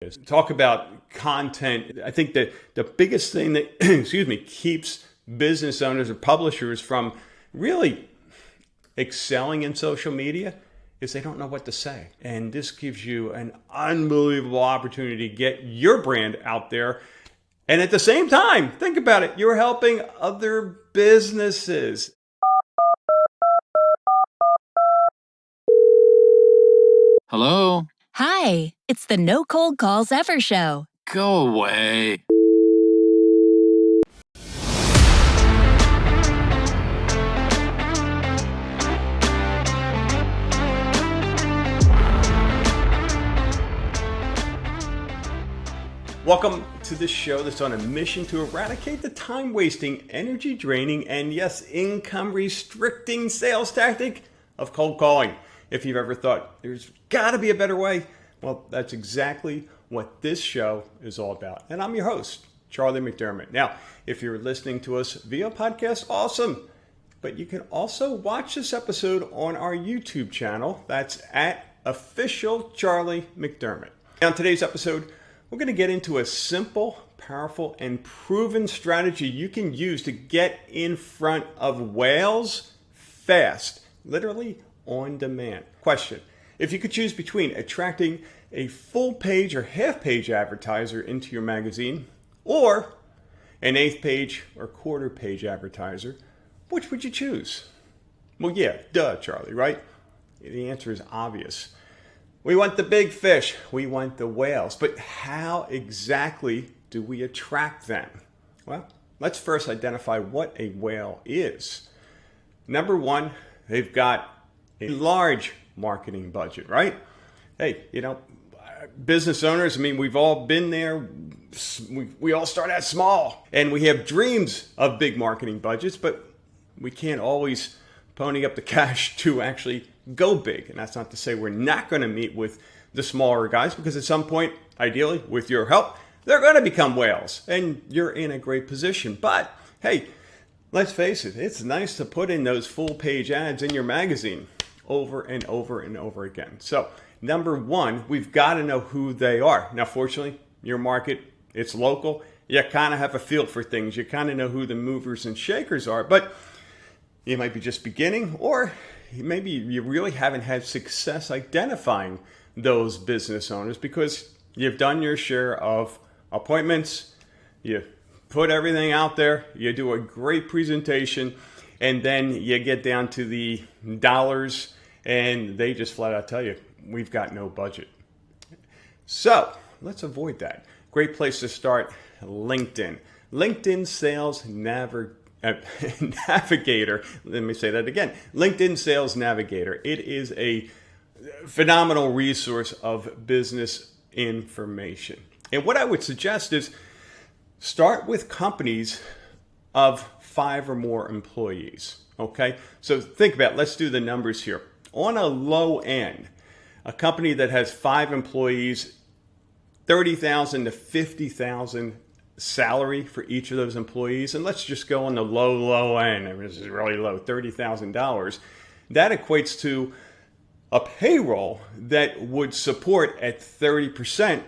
media. Talk about content. I think that the biggest thing that, keeps business owners or publishers from really excelling in social media is they don't know what to say. And this gives you an unbelievable opportunity to get your brand out there. And at the same time, think about it, you're helping other businesses. Hello? Hi, it's the No Cold Calls Ever show. Go away. Welcome to this show that's on a mission to eradicate the time-wasting, energy-draining, and yes, income-restricting sales tactic of cold calling. If you've ever thought there's got to be a better way, well, that's exactly what this show is all about. And I'm your host, Charlie McDermott. Now, if you're listening to us via podcast, awesome. But you can also watch this episode on our YouTube channel. That's at Official Charlie McDermott. Now, in today's episode, we're going to get into a simple, powerful, and proven strategy you can use to get in front of whales fast, literally on demand. Question: if you could choose between attracting a full page or half page advertiser into your magazine or an eighth page or quarter page advertiser, which would you choose? Well, yeah, duh, Charlie, right? The answer is obvious. We want the big fish. We want the whales. But how exactly do we attract them? Well, let's first identify what a whale is. Number one, they've got a large marketing budget, right? Hey, business owners, we've all been there. We all start out small and we have dreams of big marketing budgets, but we can't always pony up the cash to actually go big. And that's not to say we're not going to meet with the smaller guys, because at some point, ideally, with your help, they're going to become whales and you're in a great position. But hey, let's face it, it's nice to put in those full page ads in your magazine over and over and over again. So number one, we've got to know who they are. Now, fortunately, your market, it's local. You kind of have a feel for things. You kind of know who the movers and shakers are, but you might be just beginning, or maybe you really haven't had success identifying those business owners because you've done your share of appointments, you put everything out there, you do a great presentation, and then you get down to the dollars and they just flat out tell you, we've got no budget. So let's avoid that. Great place to start, LinkedIn. LinkedIn Sales Navigator. Let me say that again. LinkedIn Sales Navigator. It is a phenomenal resource of business information. And what I would suggest is start with companies of 5 or more employees. Okay? So think about it. Let's do the numbers here. On a low end, a company that has 5 employees, $30,000 to $50,000 salary for each of those employees, and let's just go on the low end. This is really low, $30,000. That equates to a payroll that would support at 30%.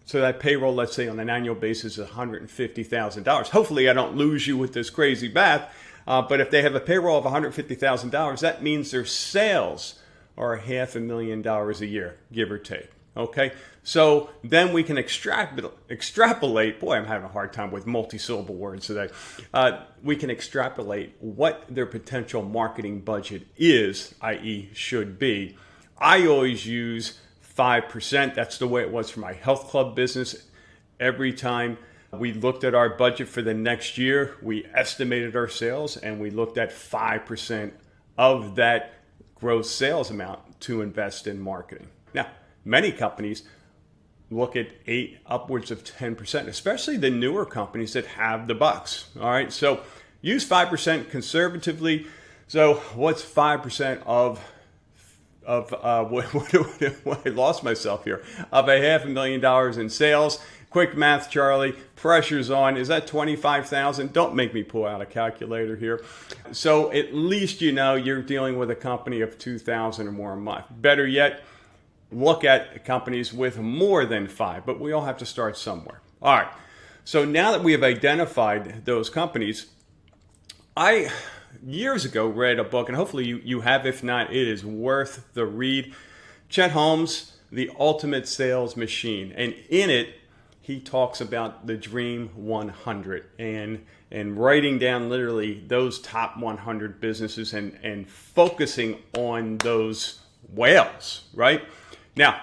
So that payroll, let's say on an annual basis, is $150,000. Hopefully I don't lose you with this crazy math, but if they have a payroll of $150,000, that means their sales are $500,000 a year, give or take. Okay, so then we can extrapolate. Boy, I'm having a hard time with multi-syllable words today. We can extrapolate what their potential marketing budget is, i.e. should be. I always use 5%. That's the way it was for my health club business. Every time we looked at our budget for the next year, we estimated our sales and we looked at 5% of that gross sales amount to invest in marketing. Now, many companies look at 8 upwards of 10%, especially the newer companies that have the bucks. All right, so use 5% conservatively. So what's 5% of what I lost myself here, of $500,000 in sales? Quick math, Charlie, pressure's on. Is that 25,000? Don't make me pull out a calculator here. So at least you know you're dealing with a company of 2,000 or more a month. Better yet, look at companies with more than 5, but we all have to start somewhere. All right. So now that we have identified those companies, I years ago read a book, and hopefully you have. If not, it is worth the read. Chet Holmes, The Ultimate Sales Machine. And in it, he talks about the Dream 100 and writing down literally those top 100 businesses and focusing on those whales, right? Now,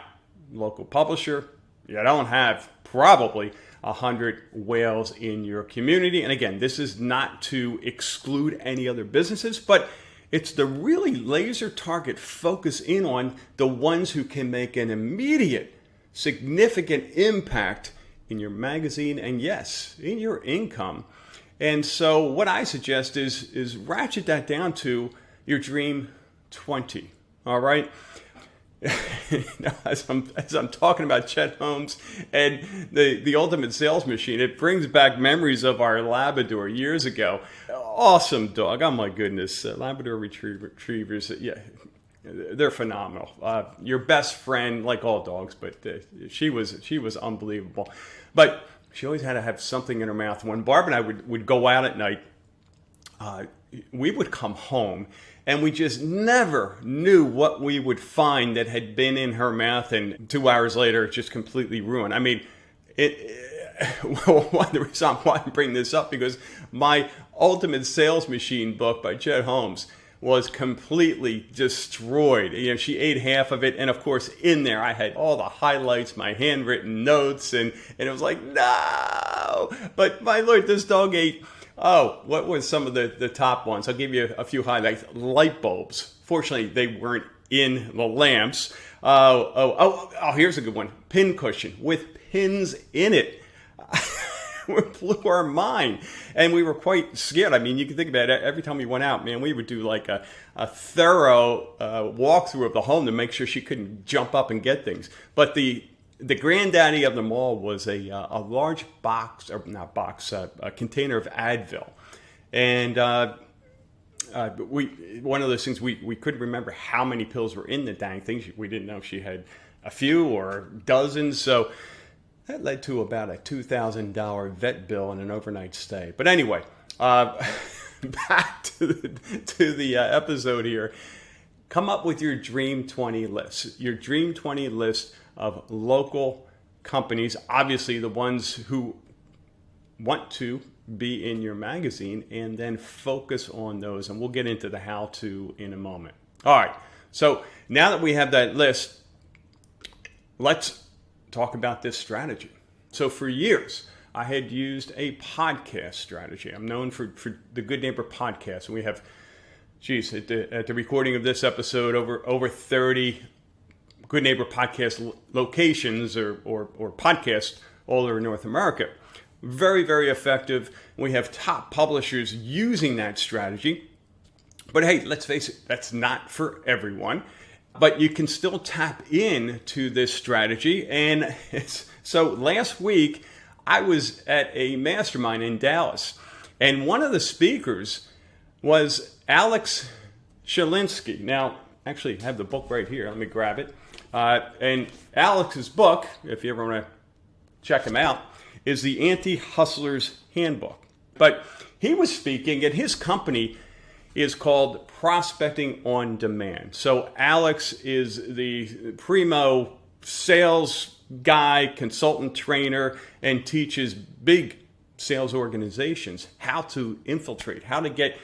local publisher, you don't have probably 100 whales in your community. And again, this is not to exclude any other businesses, but it's to really laser target focus in on the ones who can make an immediate, significant impact in your magazine and yes, in your income. And so what I suggest is ratchet that down to your Dream 20. All right. As I'm talking about Chet Holmes and the Ultimate Sales Machine, it brings back memories of our Labrador years ago. Awesome dog. Oh my goodness. Labrador retrievers. Yeah, they're phenomenal. Your best friend, like all dogs, but she was unbelievable. But she always had to have something in her mouth. When Barb and I would go out at night, we would come home and we just never knew what we would find that had been in her mouth, and 2 hours later, it's just completely ruined. I mean, one of the reasons I want to bring this up because my Ultimate Sales Machine book by Chet Holmes was completely destroyed. You know, she ate half of it, and of course, in there I had all the highlights, my handwritten notes, and it was like, no. But my Lord, this dog ate. Oh, what was some of the top ones? I'll give you a few highlights. Light bulbs. Fortunately, they weren't in the lamps. Here's a good one. Pin cushion with pins in it. It blew our mind. And we were quite scared. I mean, you can think about it. Every time we went out, man, we would do like a thorough walkthrough of the home to make sure she couldn't jump up and get things. But the granddaddy of them all was a large box, or not box, a container of Advil. And one of those things, we couldn't remember how many pills were in the dang thing. We didn't know if she had a few or dozens. So that led to about a $2,000 vet bill and an overnight stay. But anyway, back to the episode here. Come up with your Dream 20 list. Your Dream 20 list of local companies, obviously the ones who want to be in your magazine, and then focus on those. And we'll get into the how-to in a moment. All right, so now that we have that list, let's talk about this strategy. So for years, I had used a podcast strategy. I'm known for the Good Neighbor podcast, and we have, at the recording of this episode, over 30 Good Neighbor podcast locations or podcasts all over North America. Very, very effective. We have top publishers using that strategy. But hey, let's face it, that's not for everyone. But you can still tap into this strategy. And so last week, I was at a mastermind in Dallas. And one of the speakers was Alex Shalinsky. Now, actually, I have the book right here. Let me grab it. And Alex's book, if you ever want to check him out, is the Anti-Hustler's Handbook. But he was speaking, and his company is called Prospecting on Demand. So Alex is the primo sales guy, consultant trainer, and teaches big sales organizations how to infiltrate, how to get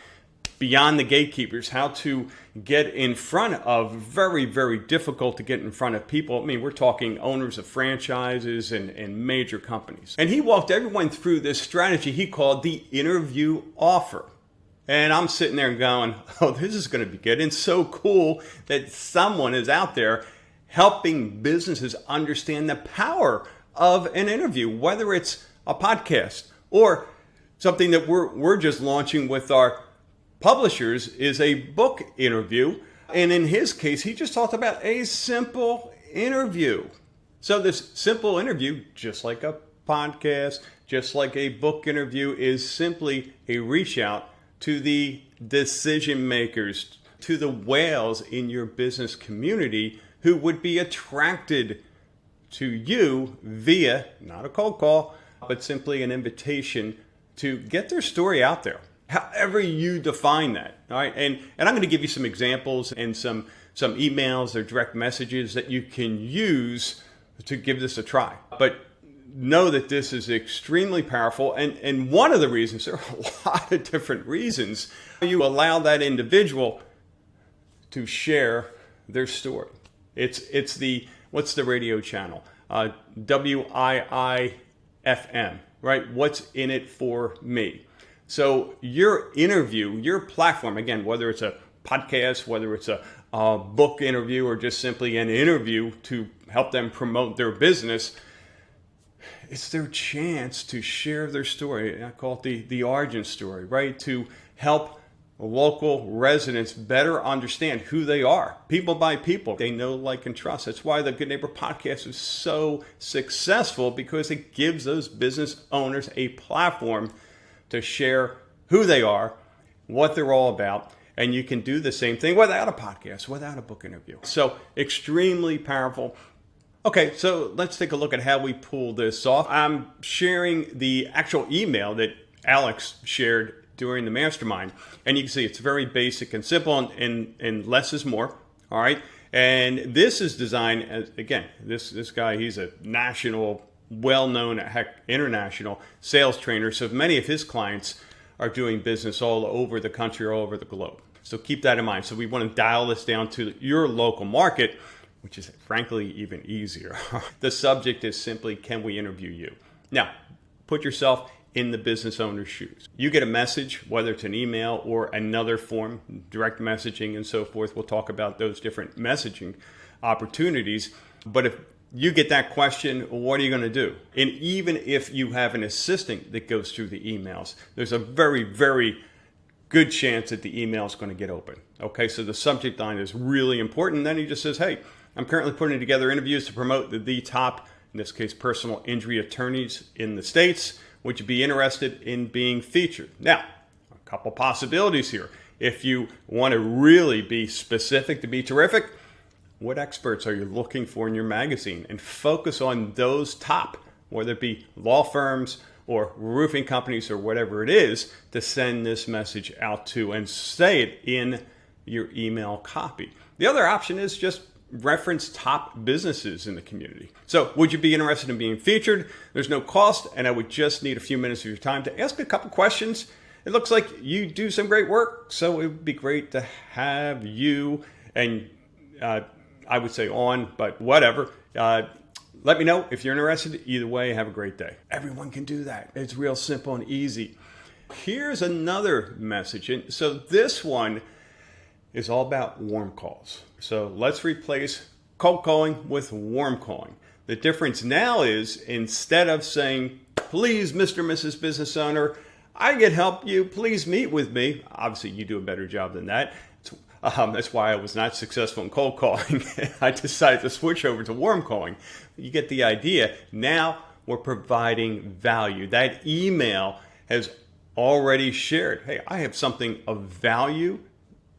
beyond the gatekeepers, how to get in front of very, very difficult to get in front of people. I mean, we're talking owners of franchises and major companies. And he walked everyone through this strategy he called the interview offer. And I'm sitting there going, oh, this is going to be good. And so cool that someone is out there helping businesses understand the power of an interview, whether it's a podcast or something that we're just launching with our publishers is a book interview. And in his case, he just talked about a simple interview. So this simple interview, just like a podcast, just like a book interview, is simply a reach out to the decision makers, to the whales in your business community who would be attracted to you via, not a cold call, but simply an invitation to get their story out there, however you define that. All right. And I'm going to give you some examples and some emails or direct messages that you can use to give this a try. But know that this is extremely powerful. And one of the reasons, there are a lot of different reasons, you allow that individual to share their story. It's the, what's the radio channel? WIIFM, right? What's in it for me? So your interview, your platform, again, whether it's a podcast, whether it's a book interview, or just simply an interview to help them promote their business, it's their chance to share their story. I call it the origin story, right? To help local residents better understand who they are. People by people. They know, like, and trust. That's why the Good Neighbor podcast is so successful, because it gives those business owners a platform to share who they are, what they're all about. And you can do the same thing without a podcast, without a book interview. So extremely powerful. Okay, so let's take a look at how we pull this off. I'm sharing the actual email that Alex shared during the mastermind. And you can see it's very basic and simple, and less is more. All right. And this is designed as, again, this guy, he's a national, well-known, heck, international sales trainer. So many of his clients are doing business all over the country, all over the globe. So keep that in mind. So we want to dial this down to your local market, which is frankly even easier. The subject is simply, can we interview you? Now, put yourself in the business owner's shoes. You get a message, whether it's an email or another form, direct messaging and so forth. We'll talk about those different messaging opportunities. But if you get that question, what are you going to do? And even if you have an assistant that goes through the emails, there's a very, very good chance that the email is going to get open. Okay, so the subject line is really important. Then he just says, hey, I'm currently putting together interviews to promote the top, in this case, personal injury attorneys in the States. Would you be interested in being featured? Now, a couple possibilities here. If you want to really be specific to be terrific, what experts are you looking for in your magazine? And focus on those top, whether it be law firms or roofing companies or whatever it is, to send this message out to, and say it in your email copy. The other option is just reference top businesses in the community. So would you be interested in being featured? There's no cost, and I would just need a few minutes of your time to ask a couple questions. It looks like you do some great work, so it would be great to have you, and I would say on, but whatever. Let me know if you're interested. Either way, have a great day. Everyone can do that. It's real simple and easy. Here's another message. And so this one is all about warm calls. So let's replace cold calling with warm calling. The difference now is, instead of saying, please, Mr. and Mrs. Business Owner, I can help you, please meet with me. Obviously, you do a better job than that. That's why I was not successful in cold calling. I decided to switch over to warm calling. You get the idea. Now we're providing value. That email has already shared, hey, I have something of value,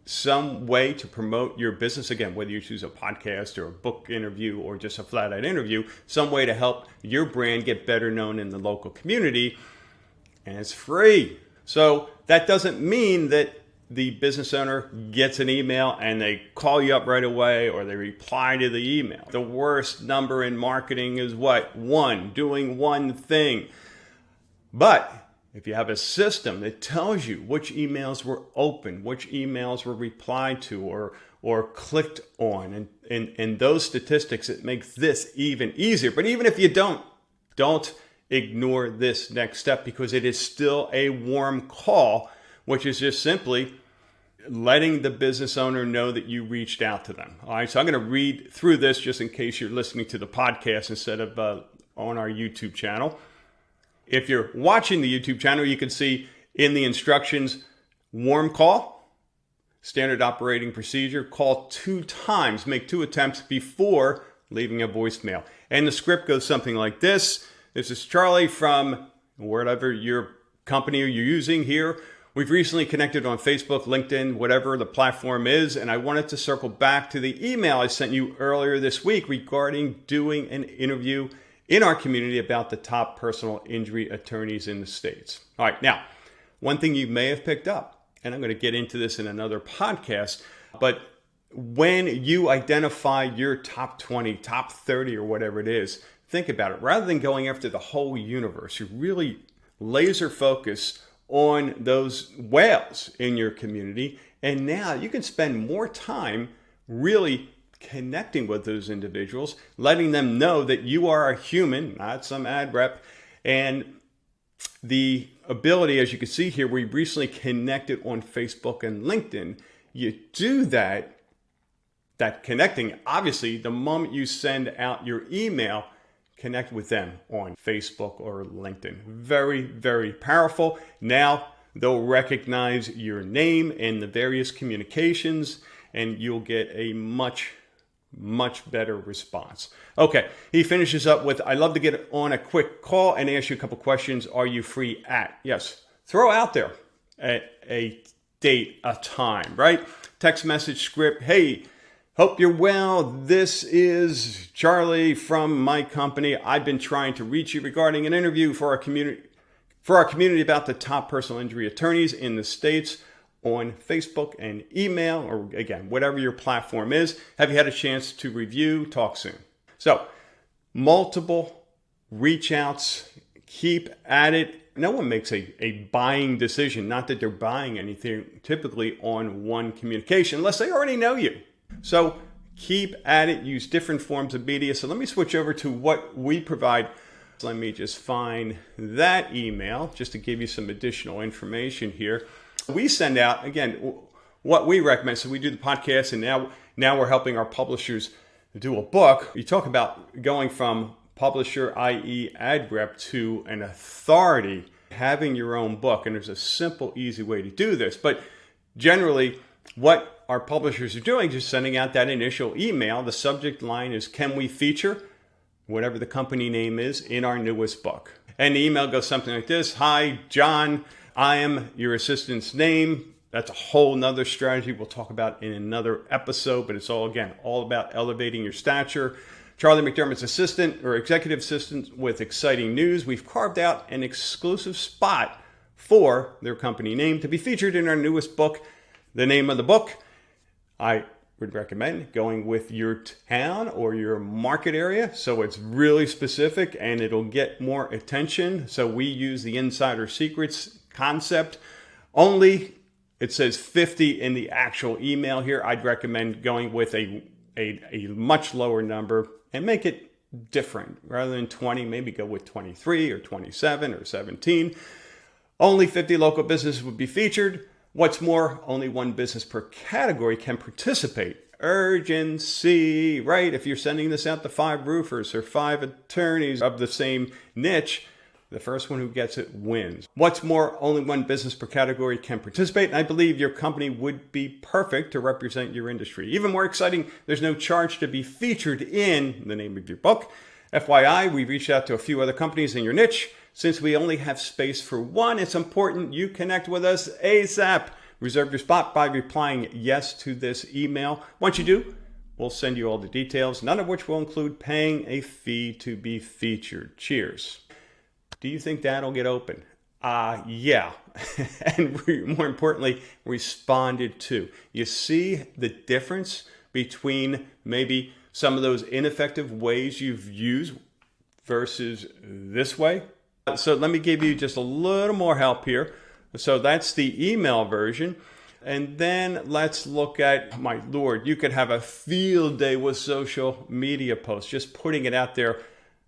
some way to promote your business. Again, whether you choose a podcast or a book interview or just a flat out interview, some way to help your brand get better known in the local community. And it's free. So that doesn't mean that the business owner gets an email and they call you up right away, or they reply to the email. The worst number in marketing is what? One, doing one thing. But if you have a system that tells you which emails were open, which emails were replied to or clicked on, and those statistics, it makes this even easier. But even if you don't ignore this next step, because it is still a warm call, which is just simply letting the business owner know that you reached out to them. All right, so I'm going to read through this just in case you're listening to the podcast instead of on our YouTube channel. If you're watching the YouTube channel, you can see in the instructions, warm call, standard operating procedure, call 2 times, make 2 attempts before leaving a voicemail. And the script goes something like this. This is Charlie from whatever your company you're using here. We've recently connected on Facebook, LinkedIn, whatever the platform is, and I wanted to circle back to the email I sent you earlier this week regarding doing an interview in our community about the top personal injury attorneys in the States. All right, now, one thing you may have picked up, and I'm going to get into this in another podcast, but when you identify your top 20, top 30, or whatever it is, think about it. Rather than going after the whole universe, you really laser focus on those whales in your community. And now you can spend more time really connecting with those individuals, letting them know that you are a human, not some ad rep. And the ability, as you can see here, we recently connected on Facebook and LinkedIn. You do that connecting, obviously, the moment you send out your email, connect with them on Facebook or LinkedIn. Very, very powerful. Now they'll recognize your name in the various communications, and you'll get a much better response. Okay, he finishes up with, I'd love to get on a quick call and ask you a couple questions. Are you free at? Yes. Throw out there a date, a time, right? Text message script. Hey, hope you're well. This is Charlie from my company. I've been trying to reach you regarding an interview for our community about the top personal injury attorneys in the States on Facebook and email, or again, whatever your platform is. Have you had a chance to review? Talk soon. So, multiple reach outs. Keep at it. No one makes a buying decision, not that they're buying anything, typically on one communication, unless they already know you. So keep at it, use different forms of media. So let me switch over to what we provide. So let me just find that email just to give you some additional information here. We send out, again, what we recommend. So we do the podcast, and now we're helping our publishers do a book. You talk about going from publisher, i.e. ad rep, to an authority, having your own book. And there's a simple, easy way to do this. But generally, what our publishers are doing, just sending out that initial email. The subject line is, can we feature whatever the company name is in our newest book? And the email goes something like this. Hi, John, I am your assistant's name. That's a whole nother strategy we'll talk about in another episode, but it's all about elevating your stature. Charlie McDermott's assistant or executive assistant with exciting news. We've carved out an exclusive spot for their company name to be featured in our newest book. The name of the book, I would recommend going with your town or your market area. So it's really specific and it'll get more attention. So we use the insider secrets concept. Only, it says 50 in the actual email here. I'd recommend going with a much lower number and make it different. Rather than 20, maybe go with 23 or 27 or 17. Only 50 local businesses would be featured. What's more, only one business per category can participate. Urgency, right? If you're sending this out to 5 roofers or 5 attorneys of the same niche, the first one who gets it wins. What's more, only one business per category can participate. And I believe your company would be perfect to represent your industry. Even more exciting, there's no charge to be featured in the name of your book. FYI, we reached out to a few other companies in your niche. Since we only have space for one, it's important you connect with us ASAP. Reserve your spot by replying yes to this email. Once you do, we'll send you all the details, none of which will include paying a fee to be featured. Cheers. Do you think that'll get open? Yeah. And more importantly, responded to. You see the difference between maybe some of those ineffective ways you've used versus this way? So let me give you just a little more help here. So that's the email version. And then let's look at, my Lord, you could have a field day with social media posts, just putting it out there,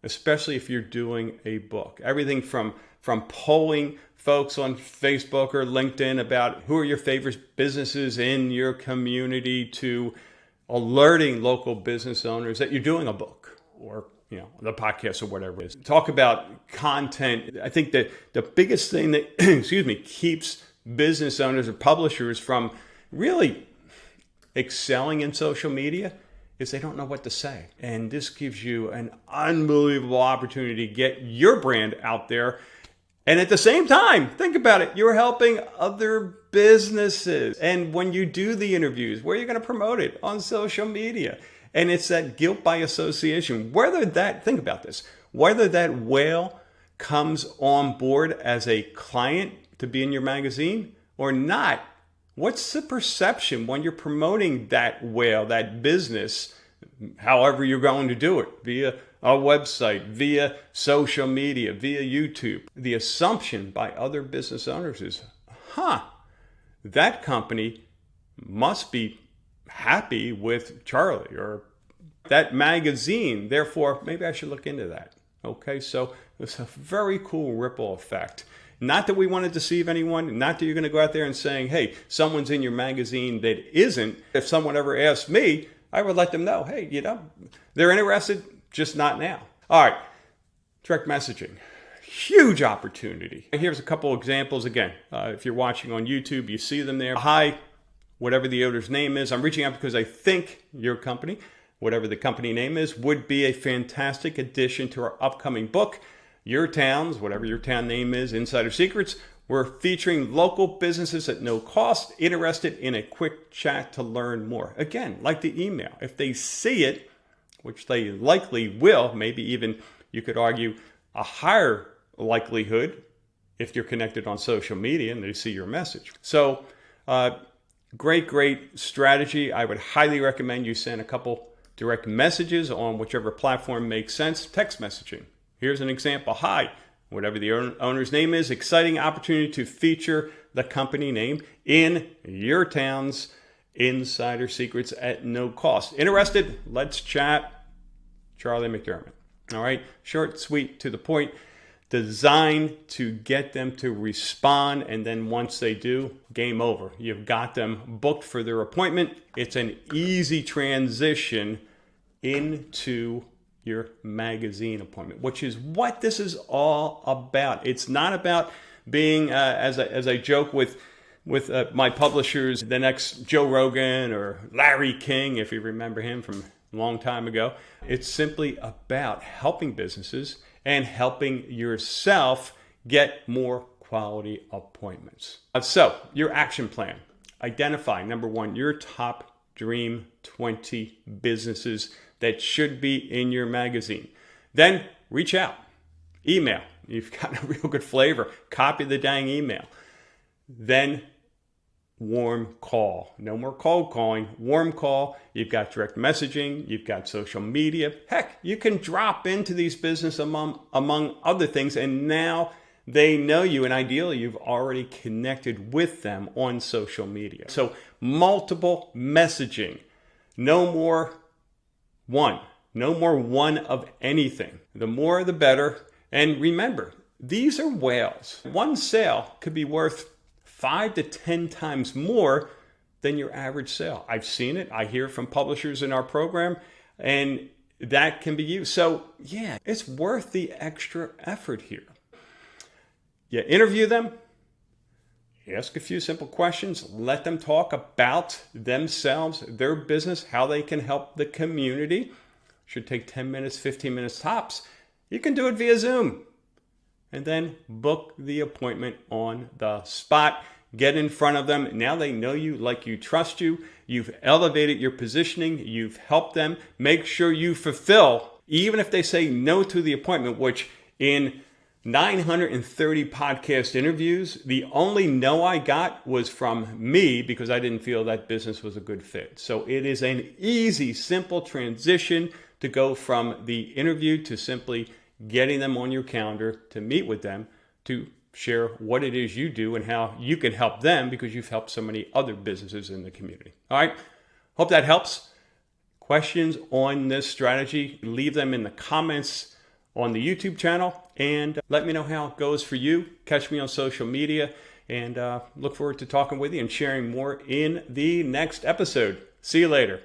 especially if you're doing a book. Everything from polling folks on Facebook or LinkedIn about who are your favorite businesses in your community to alerting local business owners that you're doing a book or the podcast or whatever it is. Talk about content. I think that the biggest thing that, keeps business owners or publishers from really excelling in social media is they don't know what to say. And this gives you an unbelievable opportunity to get your brand out there And at the same time, think about it, you're helping other businesses. And when you do the interviews, where are you going to promote it? On social media. And it's that guilt by association. Think about this, whether that whale comes on board as a client to be in your magazine or not, what's the perception when you're promoting that whale, that business, however you're going to do it, via a website, via social media, via YouTube? The assumption by other business owners is, that company must be happy with Charlie or that magazine. Therefore, maybe I should look into that. Okay, so it's a very cool ripple effect. Not that we want to deceive anyone, not that you're going to go out there and saying, hey, someone's in your magazine that isn't. If someone ever asked me, I would let them know, hey, they're interested, just not now. All right, direct messaging. Huge opportunity. Here's a couple examples. Again, if you're watching on YouTube, you see them there. Hi, whatever the owner's name is. I'm reaching out because I think your company, whatever the company name is, would be a fantastic addition to our upcoming book, Your Towns, whatever your town name is, Insider Secrets. We're featuring local businesses at no cost, interested in a quick chat to learn more. Again, like the email. If they see it, which they likely will, maybe even you could argue a higher likelihood if you're connected on social media and they see your message. So great strategy. I would highly recommend you send a couple direct messages on whichever platform makes sense. Text messaging. Here's an example. Hi, whatever the owner's name is, exciting opportunity to feature the company name in your town's Insider Secrets at no cost. Interested? Let's chat. Charlie McDermott. All right, short, sweet, to the point, designed to get them to respond, and then once they do, game over. You've got them booked for their appointment. It's an easy transition into your magazine appointment, which is what this is all about. It's not about being, as I joke with my publishers, the next Joe Rogan or Larry King, if you remember him from a long time ago. It's simply about helping businesses and helping yourself get more quality appointments. So your action plan. Identify, number one, your top dream 20 businesses that should be in your magazine. Then reach out. Email. You've got a real good flavor. Copy the dang email. Then warm call. No more cold calling. Warm call. You've got direct messaging. You've got social media. Heck, you can drop into these businesses among other things, and now they know you, and ideally you've already connected with them on social media. So multiple messaging. No more one of anything. The more the better. And remember, these are whales. One sale could be worth 5 to 10 times more than your average sale. I've seen it. I hear from publishers in our program, and that can be used. So yeah, it's worth the extra effort here. You interview them, ask a few simple questions, let them talk about themselves, their business, how they can help the community. Should take 10 minutes, 15 minutes tops. You can do it via Zoom. And then book the appointment on the spot. Get in front of them. Now they know you, like you, trust you. You've elevated your positioning. You've helped them. Make sure you fulfill, even if they say no to the appointment, which in 930 podcast interviews, the only no I got was from me because I didn't feel that business was a good fit. So it is an easy, simple transition to go from the interview to simply getting them on your calendar to meet with them, to share what it is you do and how you can help them because you've helped so many other businesses in the community. All right, hope that helps. Questions on this strategy, leave them in the comments on the YouTube channel and let me know how it goes for you. Catch me on social media and look forward to talking with you and sharing more in the next episode. See you later.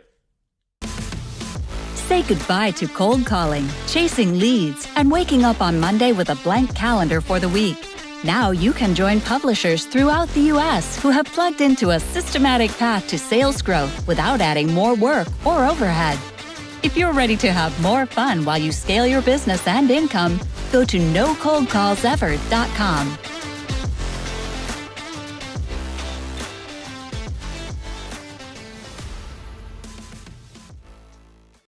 Say goodbye to cold calling, chasing leads, and waking up on Monday with a blank calendar for the week. Now you can join publishers throughout the U.S. who have plugged into a systematic path to sales growth without adding more work or overhead. If you're ready to have more fun while you scale your business and income, Go to nocoldcallsever.com.